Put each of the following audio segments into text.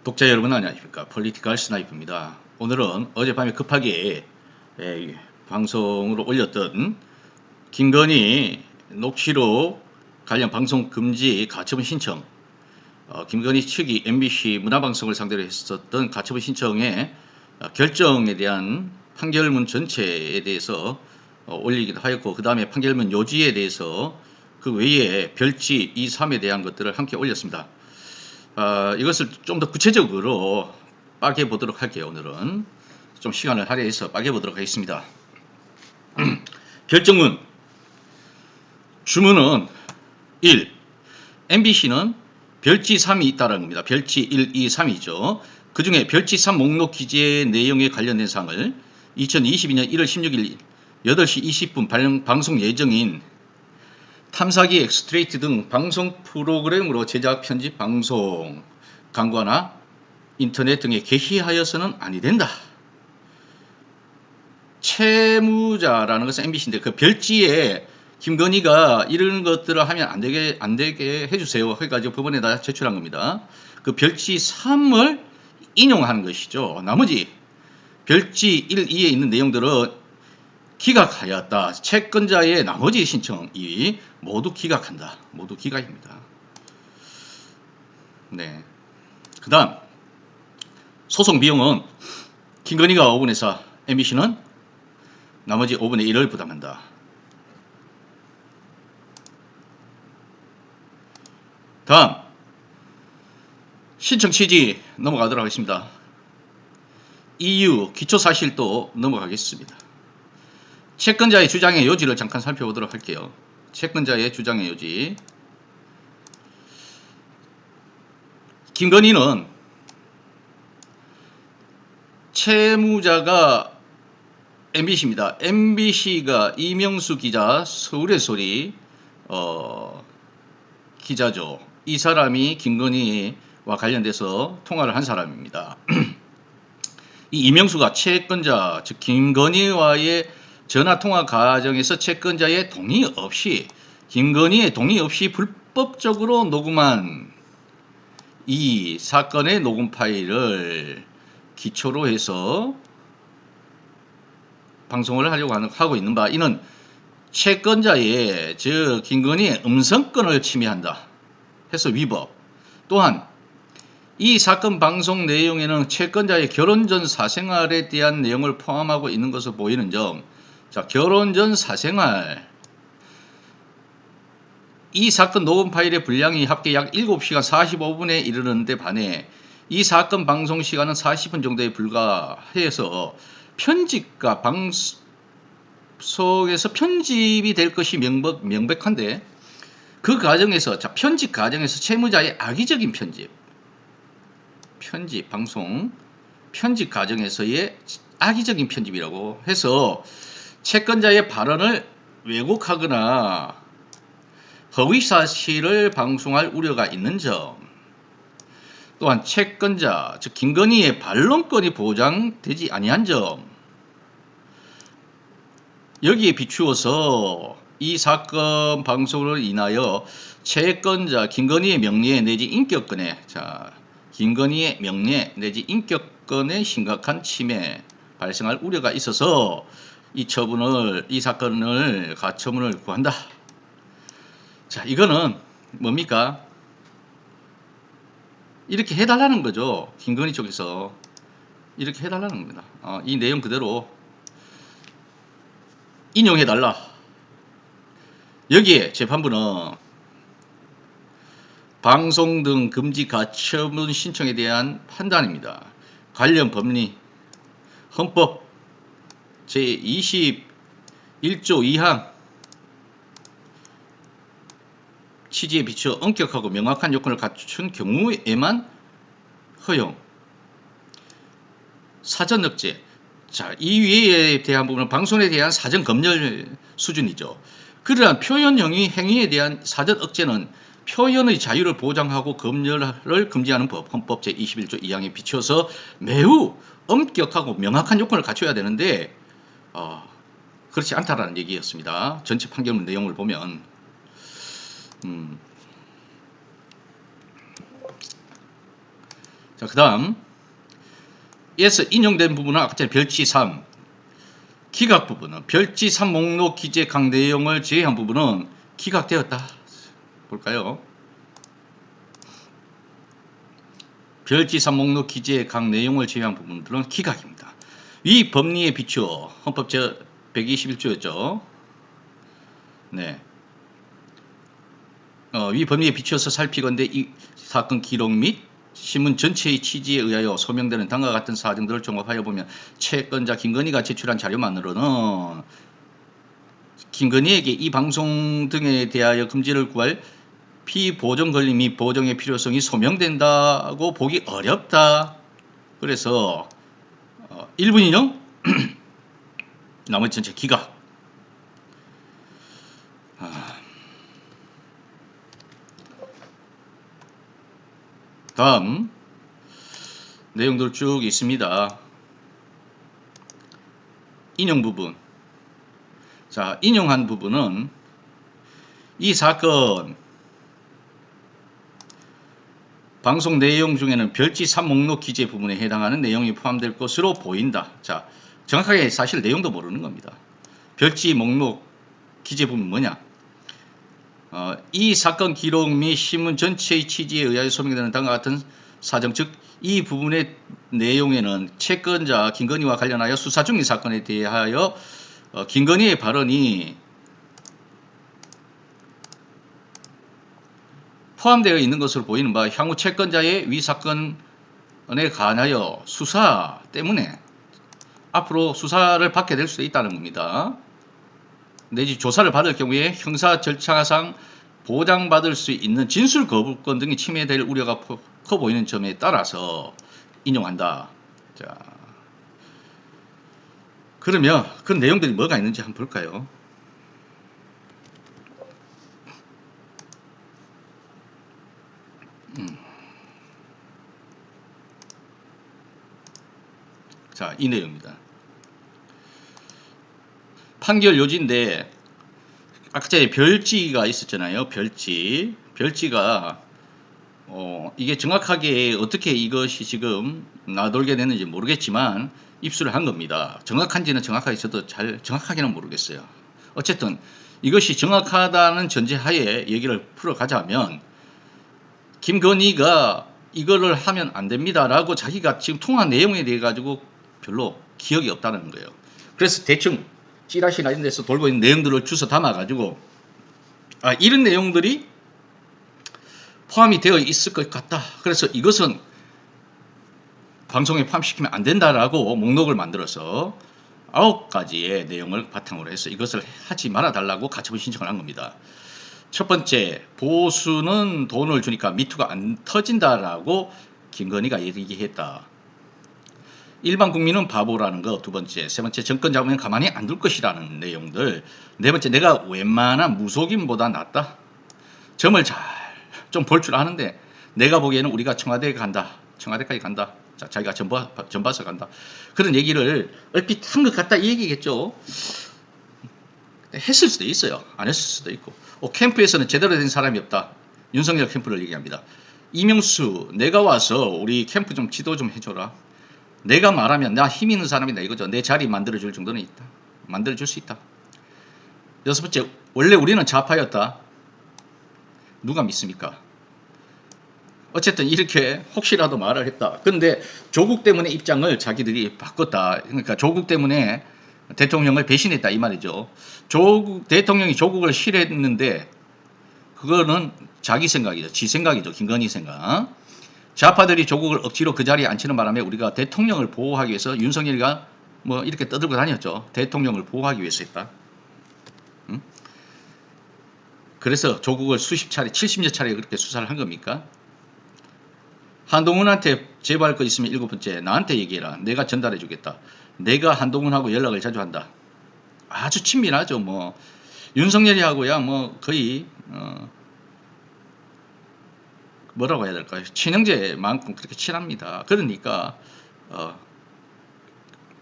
독자 여러분 안녕하십니까. 폴리티컬 스나이퍼입니다. 오늘은 어젯밤에 급하게 방송으로 올렸던 김건희 녹취록 관련 방송 금지 가처분 신청, 김건희 측이 MBC 문화방송을 상대로 했었던 가처분 신청의 결정에 대한 판결문 전체에 대해서 올리기도 하였고, 그 다음에 판결문 요지에 대해서 그 외에 별지 2, 3에 대한 것들을 함께 올렸습니다. 이것을 좀 더 구체적으로 빠개 보도록 할게요. 오늘은 좀 시간을 할애해서 빠개 보도록 하겠습니다. 결정문 주문은 1. MBC는 별지 3이 있다는 겁니다. 별지 1, 2, 3이죠. 그 중에 별지 3 목록 기재 내용에 관련된 사항을 2022년 1월 16일 8시 20분 방송 예정인 탐사기 엑스트레이트 등 방송 프로그램으로 제작, 편집, 방송, 광고나 인터넷 등에 게시하여서는 아니 된다. 채무자라는 것은 MBC인데 그 별지에 김건희가 이런 것들을 하면 안 되게 해주세요. 해가지고 법원에다 제출한 겁니다. 그 별지 3을 인용하는 것이죠. 나머지 별지 1, 2에 있는 내용들은 기각하였다. 채권자의 나머지 신청이 모두 기각한다. 모두 기각입니다. 네. 그 다음 소송 비용은 김건희가 5분의 4, MBC는 나머지 5분의 1을 부담한다. 다음 신청 취지 넘어가도록 하겠습니다. EU 기초사실도 넘어가겠습니다. 채권자의 주장의 요지를 잠깐 살펴보도록 할게요. 채권자의 주장의 요지. 김건희는 채무자가 MBC입니다. MBC가 이명수 기자, 서울의 소리 기자죠. 이 사람이 김건희와 관련돼서 통화를 한 사람입니다. 이 이명수가 채권자, 즉 김건희와의 전화통화 과정에서 채권자의 동의 없이, 김건희의 동의 없이 불법적으로 녹음한 이 사건의 녹음 파일을 기초로 해서 방송을 하려고 하고 있는 바, 이는 채권자의, 즉 김건희의 음성권을 침해한다 해서 위법. 또한 이 사건 방송 내용에는 채권자의 결혼 전 사생활에 대한 내용을 포함하고 있는 것으로 보이는 점. 자, 결혼 전 사생활. 이 사건 녹음 파일의 분량이 합계 약 7시간 45분에 이르는데 반해 이 사건 방송 시간은 40분 정도에 불과해서 편집과 방송에서 편집이 될 것이 명백한데, 그 과정에서, 자, 편집 과정에서 채무자의 악의적인 방송 편집 과정에서의 악의적인 편집이라고 해서 채권자의 발언을 왜곡하거나 허위사실을 방송할 우려가 있는 점, 또한 채권자, 즉 김건희의 반론권이 보장되지 아니한 점, 여기에 비추어서 이 사건 방송으로 인하여 채권자 김건희의 명예 내지 인격권에, 자, 김건희의 명예 내지 인격권에 심각한 침해 발생할 우려가 있어서 이 사건을 가처분을 구한다. 자, 이거는 뭡니까? 이렇게 해달라는 거죠. 김건희 쪽에서 이렇게 해달라는 겁니다. 이 내용 그대로 인용해달라. 여기에 재판부는 방송 등 금지 가처분 신청에 대한 판단입니다. 관련 법리, 헌법 제21조 2항 취지에 비추어 엄격하고 명확한 요건을 갖춘 경우에만 허용. 사전 억제. 자, 이 위에 대한 부분은 방송에 대한 사전 검열 수준이죠. 그러한 표현형의 행위에 대한 사전 억제는 표현의 자유를 보장하고 검열을 금지하는 법, 헌법 제21조 2항에 비추어서 매우 엄격하고 명확한 요건을 갖춰야 되는데 그렇지 않다라는 얘기였습니다. 전체 판결문 내용을 보면 자, 그 다음 이에서 인용된 부분은 아까 전에 별지 3 기각 부분은 별지 3 목록 기재 각 내용을 제외한 부분은 기각되었다. 볼까요? 별지 3 목록 기재 각 내용을 제외한 부분들은 기각입니다. 위 법리에 비추어 헌법 제 121조였죠. 네. 위 법리에 비추어서 살피건대 이 사건 기록 및 신문 전체의 취지에 의하여 소명되는 다음과 같은 사정들을 종합하여 보면 채권자 김건희가 제출한 자료만으로는 김건희에게 이 방송 등에 대하여 금지를 구할 피보정 권리 및 보정의 필요성이 소명된다고 보기 어렵다. 그래서 1분 인용 나머지 전체 기각. 다음 내용들 쭉 있습니다. 인용 부분. 자, 인용한 부분은 이 사건 방송 내용 중에는 별지 3 목록 기재 부분에 해당하는 내용이 포함될 것으로 보인다. 자, 정확하게 사실 내용도 모르는 겁니다. 별지 목록 기재 부분 뭐냐? 이 사건 기록 및 신문 전체의 취지에 의하여 소명되는 다음과 같은 사정, 즉 이 부분의 내용에는 채권자 김건희와 관련하여 수사 중인 사건에 대하여 김건희의 발언이 포함되어 있는 것으로 보이는 바 향후 채권자의 위 사건에 관하여 수사 때문에 앞으로 수사를 받게 될 수도 있다는 겁니다. 내지 조사를 받을 경우에 형사 절차상 보장받을 수 있는 진술 거부권 등이 침해될 우려가 커 보이는 점에 따라서 인용한다. 자, 그러면 그 내용들이 뭐가 있는지 한번 볼까요? 자, 이 내용입니다. 판결 요지인데 아까 전에 별지가 있었잖아요. 별지가 이게 정확하게 어떻게 이것이 지금 나돌게 됐는지 모르겠지만 입수를 한 겁니다. 정확한지는 정확하게 저도 잘 정확하게는 모르겠어요. 어쨌든 이것이 정확하다는 전제하에 얘기를 풀어가자면 김건희가 이거를 하면 안 됩니다라고 자기가 지금 통화 내용에 대해 가지고 별로 기억이 없다는 거예요. 그래서 대충 찌라시나 이런 데서 돌고 있는 내용들을 주워 담아 가지고 이런 내용들이 포함이 되어 있을 것 같다. 그래서 이것은 방송에 포함시키면 안 된다라고 목록을 만들어서 9가지의 내용을 바탕으로 해서 이것을 하지 말아 달라고 가처분 신청을 한 겁니다. 첫 번째, 보수는 돈을 주니까 미투가 안 터진다라고 김건희가 얘기했다. 일반 국민은 바보라는 거. 두 번째. 세 번째, 정권 잡으면 가만히 안 둘 것이라는 내용들. 네 번째, 내가 웬만한 무속인보다 낫다. 점을 잘 좀 볼 줄 아는데 내가 보기에는 우리가 청와대에 간다. 청와대까지 간다. 자, 자기가 전 봐서 간다. 그런 얘기를 얼핏 한 것 같다 이 얘기겠죠. 했을 수도 있어요. 안 했을 수도 있고. 캠프에서는 제대로 된 사람이 없다. 윤석열 캠프를 얘기합니다. 이명수, 내가 와서 우리 캠프 좀 지도 좀 해줘라. 내가 말하면 나 힘 있는 사람이다 이거죠. 내 자리 만들어줄 정도는 있다. 만들어줄 수 있다. 여섯 번째, 원래 우리는 좌파였다. 누가 믿습니까? 어쨌든 이렇게 혹시라도 말을 했다. 근데 조국 때문에 입장을 자기들이 바꿨다. 그러니까 조국 때문에 대통령을 배신했다 이 말이죠. 대통령이 조국을 싫어했는데 그거는 자기 생각이죠. 지 생각이죠. 김건희 생각. 좌파들이 조국을 억지로 그 자리에 앉히는 바람에 우리가 대통령을 보호하기 위해서 윤석열이가 뭐 이렇게 떠들고 다녔죠. 대통령을 보호하기 위해서 했다. 그래서 조국을 수십 차례, 70여 차례 그렇게 수사를 한 겁니까? 한동훈한테 제보할 거 있으면 7번째, 나한테 얘기해라. 내가 전달해 주겠다. 내가 한동훈하고 연락을 자주 한다. 아주 친밀하죠. 뭐 윤석열이하고야 뭐 거의 뭐라고 해야 될까요? 친형제만큼 그렇게 친합니다. 그러니까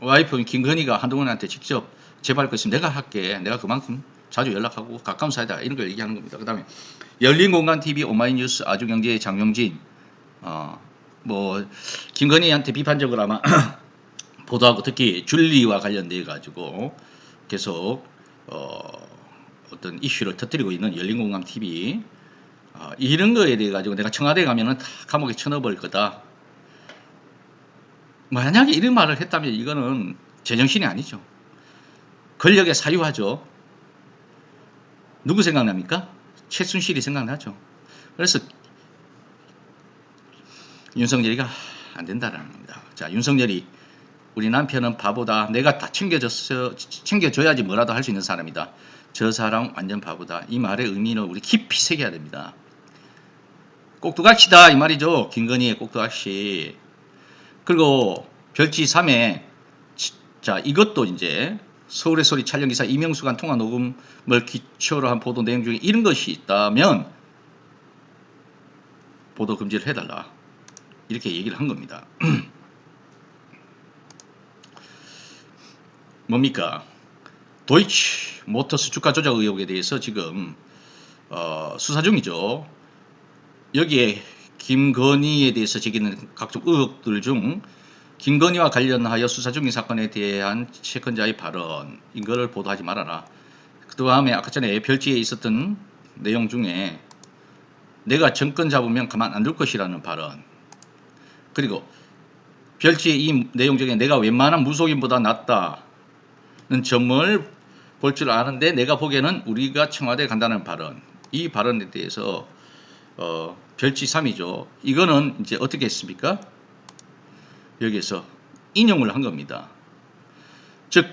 와이프 김건희가 한동훈한테 직접 제보할 거 있으면 내가 할게. 내가 그만큼 자주 연락하고 가까운 사이다. 이런 걸 얘기하는 겁니다. 그 다음에 열린공간TV 오마이뉴스 아주경제의 장용진 뭐 김건희한테 비판적으로 아마 보도하고 특히 줄리와 관련돼 가지고 계속 어떤 이슈를 터뜨리고 있는 열린공감 TV 이런 거에 대해 가지고 내가 청와대 가면은 다 감옥에 쳐넣어버릴 거다. 만약에 이런 말을 했다면 이거는 제정신이 아니죠. 권력의 사유화죠. 누구 생각납니까? 최순실이 생각나죠. 그래서 윤석열이가 안 된다라는 겁니다. 자, 윤석열이 우리 남편은 바보다. 내가 다 챙겨줘야지 뭐라도 할 수 있는 사람이다. 저 사람 완전 바보다. 이 말의 의미는 우리 깊이 새겨야 됩니다. 꼭두각시다 이 말이죠. 김건희의 꼭두각시. 그리고 별지 3에 자 이것도 이제 서울의 소리 촬영기사 이명수 간 통화 녹음을 기초로 한 보도 내용 중에 이런 것이 있다면 보도 금지를 해달라. 이렇게 얘기를 한 겁니다. 뭡니까? 도이치 모터스 주가 조작 의혹에 대해서 지금 수사 중이죠. 여기에 김건희에 대해서 제기되는 각종 의혹들 중 김건희와 관련하여 수사 중인 사건에 대한 채권자의 발언 이거를 보도하지 말아라. 그 다음에 아까 전에 별지에 있었던 내용 중에 내가 정권 잡으면 가만 안 둘 것이라는 발언, 그리고 별지의 이 내용 중에 내가 웬만한 무속인보다 낫다는 점을 볼 줄 아는데 내가 보기에는 우리가 청와대에 간다는 발언, 이 발언에 대해서 별지 3이죠. 이거는 이제 어떻게 했습니까? 여기에서 인용을 한 겁니다. 즉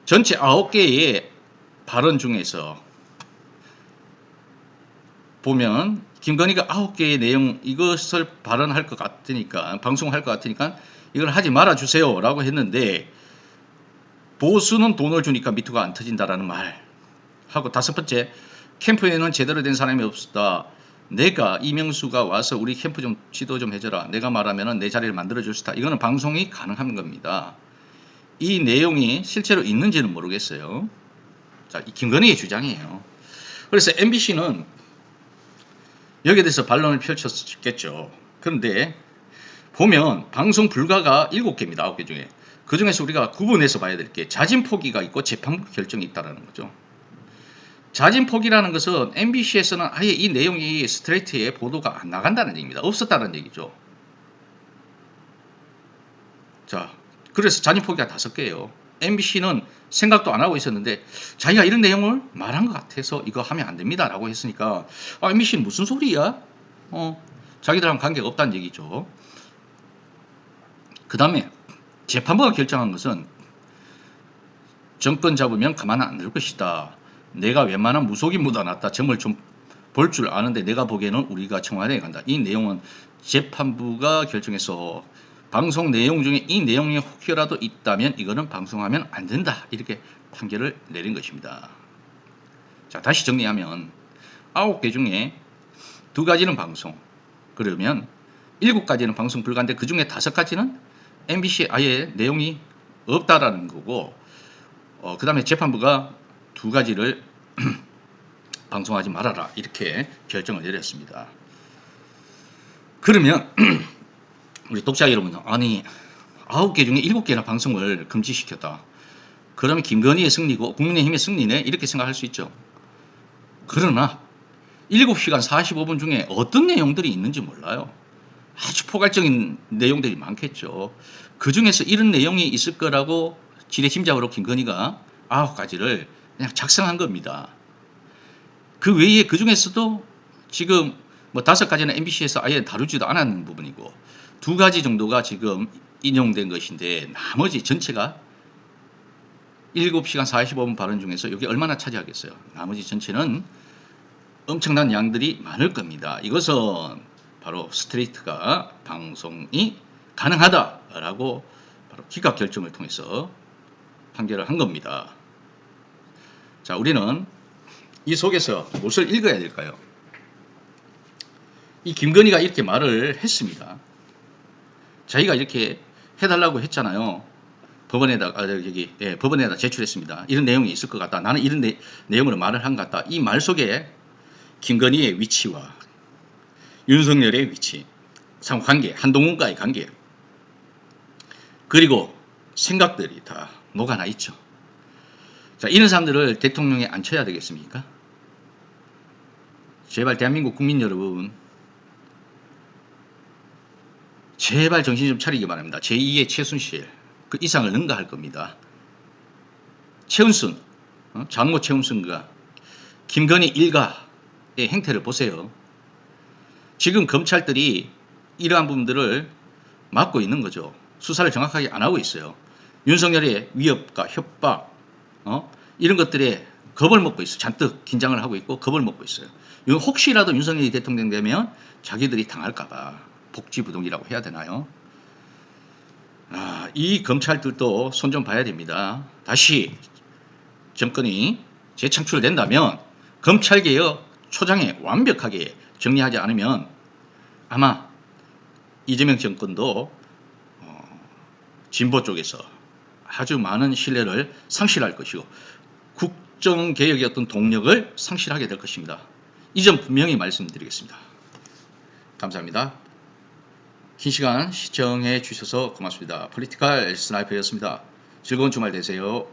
전체 9개의 발언 중에서 보면 김건희가 9개의 내용 이것을 발언할 것 같으니까 방송할 것 같으니까 이걸 하지 말아 주세요 라고 했는데 보수는 돈을 주니까 미투가 안 터진다라는 말 하고, 5번째 캠프에는 제대로 된 사람이 없다. 내가 이명수가 와서 우리 캠프 좀 지도 좀 해줘라. 내가 말하면 내 자리를 만들어 줄 수 있다. 이거는 방송이 가능한 겁니다. 이 내용이 실제로 있는지는 모르겠어요. 자, 이 김건희의 주장이에요. 그래서 MBC는 여기에 대해서 반론을 펼쳤겠죠. 그런데 보면 방송 불가가 7개입니다. 9개 중에. 그 중에서 우리가 구분해서 봐야 될 게 자진 포기가 있고 재판부 결정이 있다는 거죠. 자진 포기라는 것은 MBC에서는 아예 이 내용이 스트레이트에 보도가 안 나간다는 얘기입니다. 없었다는 얘기죠. 자, 그래서 자진 포기가 5개예요. MBC는 생각도 안 하고 있었는데 자기가 이런 내용을 말한 것 같아서 이거 하면 안 됩니다 라고 했으니까 MBC는 무슨 소리야? 자기들하고는 관계가 없다는 얘기죠. 그 다음에 재판부가 결정한 것은 정권 잡으면 가만 안 둘 것이다. 내가 웬만한 무속인보다 낫다. 점을 좀 볼 줄 아는데 내가 보기에는 우리가 청와대에 간다. 이 내용은 재판부가 결정해서 방송 내용 중에 이 내용이 혹여라도 있다면 이거는 방송하면 안 된다. 이렇게 판결을 내린 것입니다. 자, 다시 정리하면 9개 중에 2가지는 방송, 그러면 7가지는 방송 불가인데 그 중에 5가지는 MBC에 아예 내용이 없다라는 거고, 그 다음에 재판부가 2가지를 방송하지 말아라 이렇게 결정을 내렸습니다. 그러면 우리 독자 여러분, 아니 9개 중에 7개나 방송을 금지시켰다. 그러면 김건희의 승리고 국민의힘의 승리네 이렇게 생각할 수 있죠. 그러나 7시간 45분 중에 어떤 내용들이 있는지 몰라요. 아주 포괄적인 내용들이 많겠죠. 그 중에서 이런 내용이 있을 거라고 지레짐작으로 김건희가 9가지를 그냥 작성한 겁니다. 그 외에 그 중에서도 지금 뭐 5가지는 MBC에서 아예 다루지도 않았는 부분이고 2가지 정도가 지금 인용된 것인데 나머지 전체가 7시간 45분 발언 중에서 여기 얼마나 차지하겠어요. 나머지 전체는 엄청난 양들이 많을 겁니다. 이것은 바로 스트레이트가 방송이 가능하다라고 바로 기각 결정을 통해서 판결을 한 겁니다. 자, 우리는 이 속에서 무엇을 읽어야 될까요? 이 김건희가 이렇게 말을 했습니다. 자기가 이렇게 해달라고 했잖아요. 법원에다 제출했습니다. 이런 내용이 있을 것 같다. 나는 이런 내용으로 말을 한 것 같다. 이 말 속에 김건희의 위치와 윤석열의 위치, 상관계, 한동훈과의 관계, 그리고 생각들이 다 녹아나 있죠. 자, 이런 사람들을 대통령에 앉혀야 되겠습니까? 제발 대한민국 국민 여러분, 제발 정신 좀 차리기 바랍니다. 제2의 최순실, 그 이상을 능가할 겁니다. 최은순, 장모 최은순과 김건희 일가의 행태를 보세요. 지금 검찰들이 이러한 부분들을 막고 있는 거죠. 수사를 정확하게 안 하고 있어요. 윤석열의 위협과 협박, 이런 것들에 겁을 먹고 있어요. 잔뜩 긴장을 하고 있고 겁을 먹고 있어요. 이건 혹시라도 윤석열이 대통령 되면 자기들이 당할까봐 복지부동이라고 해야 되나요? 이 검찰들도 손 좀 봐야 됩니다. 다시 정권이 재창출된다면 검찰개혁 초장에 완벽하게 정리하지 않으면 아마 이재명 정권도 진보 쪽에서 아주 많은 신뢰를 상실할 것이고 국정개혁의 어떤 동력을 상실하게 될 것입니다. 이 점 분명히 말씀드리겠습니다. 감사합니다. 긴 시간 시청해 주셔서 고맙습니다. 폴리티컬 스나이퍼였습니다. 즐거운 주말 되세요.